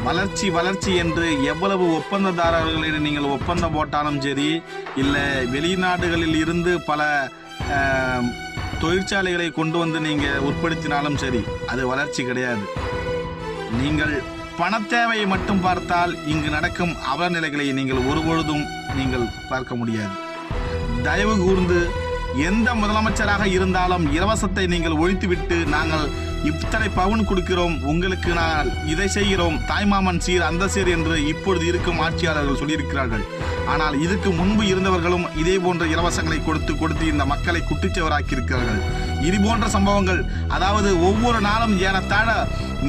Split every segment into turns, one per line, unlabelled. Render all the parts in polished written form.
வளர்ச்சி வளர்ச்சி என்று எவ்வளவு ஒப்பந்ததாரர்களிடம் நீங்கள் ஒப்பந்தம் போட்டாலும் சரி, இல்லை வெளிநாடுகளில் இருந்து பல தொழிற்சாலைகளை கொண்டு வந்து நீங்கள் உட்படுத்தினாலும் சரி, அது வளர்ச்சி கிடையாது. நீங்கள் பணத்தேவையை மட்டும் பார்த்தால் இங்கு நடக்கும் அவலநிலைகளை நீங்கள் ஒருபொழுதும் நீங்கள் பார்க்க முடியாது. தயவு கூர்ந்து எந்த முதலமைச்சராக இருந்தாலும் இலவசத்தை நீங்கள் ஒழித்துவிட்டு, நாங்கள் இத்தனை பவுன் கொடுக்கிறோம், உங்களுக்கு நான் இதை செய்கிறோம், தாய்மாமன் சீர் அந்த சீர் என்று இப்பொழுது இருக்கும் ஆட்சியாளர்கள் சொல்லியிருக்கிறார்கள். ஆனால் இதுக்கு முன்பு இருந்தவர்களும் இதே போன்ற இலவசங்களை கொடுத்து இந்த மக்களை குட்டிச்சவராக்கி இருக்கிறார்கள். இது போன்ற சம்பவங்கள், அதாவது ஒவ்வொரு நாளும் ஏறத்தாழ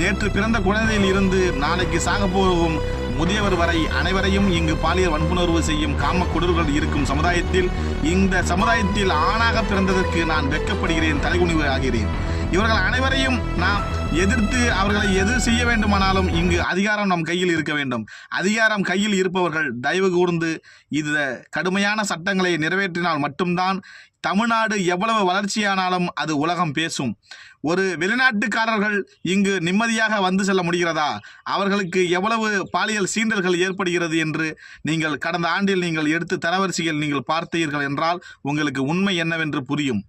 நேற்று பிறந்த குழந்தையில் இருந்து நாளைக்கு சாக போகும் முதியவர் வரை அனைவரையும் இங்கு பாலியல் வன்புணர்வு செய்யும் காம கொடூர்கள் இருக்கும் சமுதாயத்தில், இந்த சமுதாயத்தில் ஆணாக பிறந்ததற்கு நான் வெட்கப்படுகிறேன், தலைகுனிவு ஆகிறேன். இவர்கள் அனைவரையும் நாம் எதிர்த்து அவர்களை எது செய்ய வேண்டுமானாலும் இங்கு அதிகாரம் நம் கையில் இருக்க வேண்டும். அதிகாரம் கையில் இருப்பவர்கள் தயவு கூர்ந்து இந்த கடுமையான சட்டங்களை நிறைவேற்றினால் மட்டும்தான் தமிழ்நாடு எவ்வளவு வளர்ச்சியானாலும் அது உலகம் பேசும். ஒரு வெளிநாட்டுக்காரர்கள் இங்கு நிம்மதியாக வந்து செல்ல முடிகிறதா? அவர்களுக்கு எவ்வளவு பாலியல் சீண்டல்கள் ஏற்படுகிறது என்று நீங்கள் கடந்த ஆண்டில் நீங்கள் எடுத்து தரவரிசைகள் நீங்கள் பார்த்தீர்கள் என்றால் உங்களுக்கு உண்மை என்னவென்று புரியும்.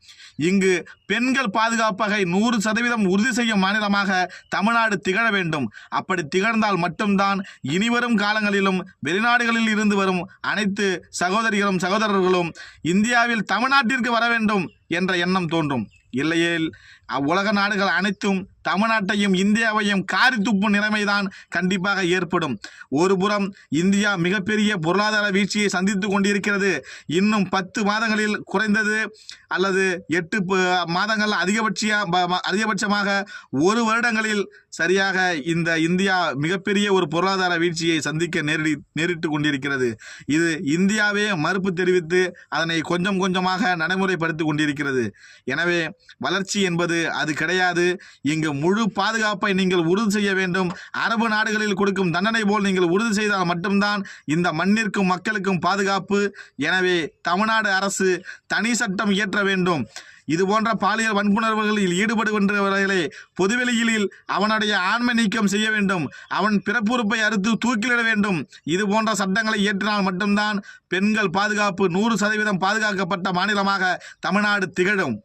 இங்கு பெண்கள் பாதுகாப்பை 100% உறுதி செய்யும் மாநிலமாக தமிழ்நாடு திகழ வேண்டும். அப்படி திகழ்ந்தால் மட்டும்தான் இனிவரும் காலங்களிலும் வெளிநாடுகளில் இருந்து வரும் அனைத்து சகோதரர்களும் இந்தியாவில் தமிழ்நாட்டிற்கு வர வேண்டும் என்ற எண்ணம் தோன்றும். இல்லையேல் உலக நாடுகள் அனைத்தும் தமிழ்நாட்டையும் இந்தியாவையும் காரி துப்பும் நிலைமைதான் கண்டிப்பாக ஏற்படும். ஒருபுறம் இந்தியா மிகப்பெரிய பொருளாதார வீழ்ச்சியை சந்தித்து கொண்டிருக்கிறது. இன்னும் 10 மாதங்களில் குறைந்தது அல்லது 8 மாதங்கள் அதிகபட்சமாக 1 வருடங்களில் சரியாக இந்த இந்தியா மிகப்பெரிய ஒரு பொருளாதார வீழ்ச்சியை சந்திக்க நேரிட்டு கொண்டிருக்கிறது. இது இந்தியாவே மறுப்பு தெரிவித்து அதனை கொஞ்சம் கொஞ்சமாக நடைமுறைப்படுத்தி கொண்டிருக்கிறது. எனவே வளர்ச்சி என்பது அது கிடையாது. இங்கு முழு பாதுகாப்பை நீங்கள் உறுதி செய்ய வேண்டும். அரபு நாடுகளில் கொடுக்கும் தண்டனை போல் நீங்கள் உறுதி செய்தால் மட்டும்தான் இந்த மண்ணிற்கும் மக்களுக்கும் பாதுகாப்பு. எனவே தமிழ்நாடு அரசு தனி சட்டம் இயற்ற வேண்டும். இது போன்ற பாலியல் வன்புணர்வுகளில் ஈடுபடுகின்றவர்களே பொதுவெளியில் அவனுடைய ஆண்மை நீக்கம் செய்ய வேண்டும். அவன் பிறப்புறுப்பை அறுத்து தூக்கிலிட வேண்டும். இது போன்ற சட்டங்களை இயற்றினால் மட்டும்தான் பெண்கள் பாதுகாப்பு 100% பாதுகாக்கப்பட்ட மாநிலமாக தமிழ்நாடு திகழும்.